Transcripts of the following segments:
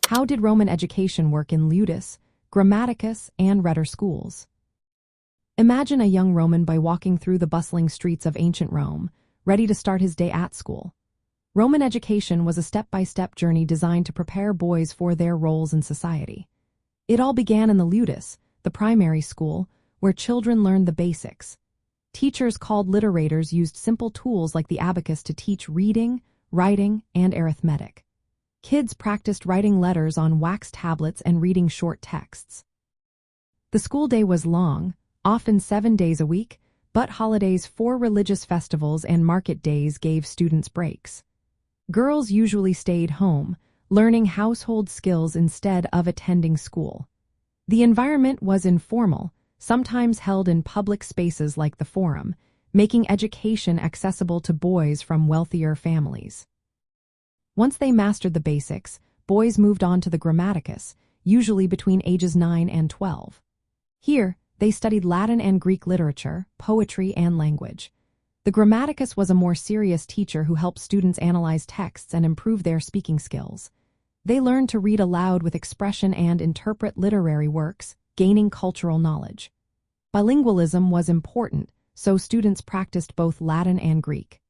How did Roman education work in Ludus, Grammaticus, and Rhetor Schools? Imagine a young Roman boy walking through the bustling streets of ancient Rome, ready to start his day at school. Roman education was a step-by-step journey designed to prepare boys for their roles in society. It all began in the Ludus, the primary school, where children learned the basics. Teachers called literators used simple tools like the abacus to teach reading, writing, and arithmetic. Kids practiced writing letters on wax tablets and reading short texts. The school day was long, often 7 days a week, but holidays for religious festivals and market days gave students breaks. Girls usually stayed home, learning household skills instead of attending school. The environment was informal, sometimes held in public spaces like the Forum, making education accessible to boys from wealthier families. Once they mastered the basics, boys moved on to the Grammaticus, usually between ages 9 and 12. Here, they studied Latin and Greek literature, poetry, and language. The Grammaticus was a more serious teacher who helped students analyze texts and improve their speaking skills. They learned to read aloud with expression and interpret literary works, gaining cultural knowledge. Bilingualism was important, so students practiced both Latin and Greek.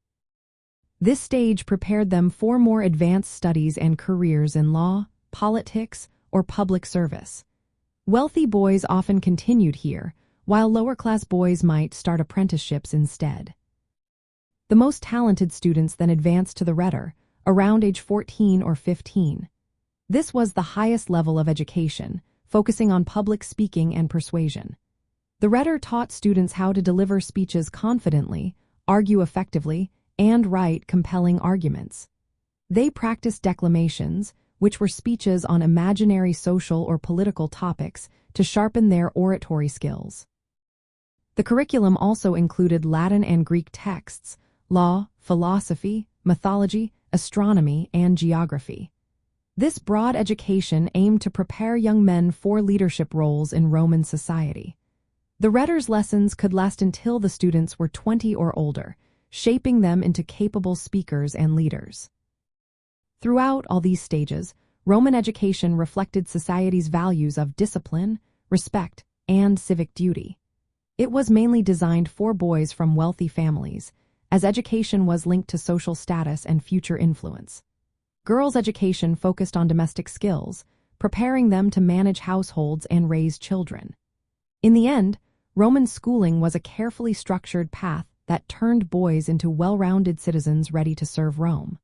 This stage prepared them for more advanced studies and careers in law, politics, or public service. Wealthy boys often continued here, while lower-class boys might start apprenticeships instead. The most talented students then advanced to the Rhetor, around age 14 or 15. This was the highest level of education, focusing on public speaking and persuasion. The Rhetor taught students how to deliver speeches confidently, argue effectively, and write compelling arguments. They practiced declamations, which were speeches on imaginary social or political topics, to sharpen their oratory skills. The curriculum also included Latin and Greek texts, law, philosophy, mythology, astronomy, and geography. This broad education aimed to prepare young men for leadership roles in Roman society. The Rhetor's lessons could last until the students were 20 or older, shaping them into capable speakers and leaders. Throughout all these stages, Roman education reflected society's values of discipline, respect, and civic duty. It was mainly designed for boys from wealthy families, as education was linked to social status and future influence. Girls' education focused on domestic skills, preparing them to manage households and raise children. In the end, Roman schooling was a carefully structured path that turned boys into well-rounded citizens ready to serve Rome.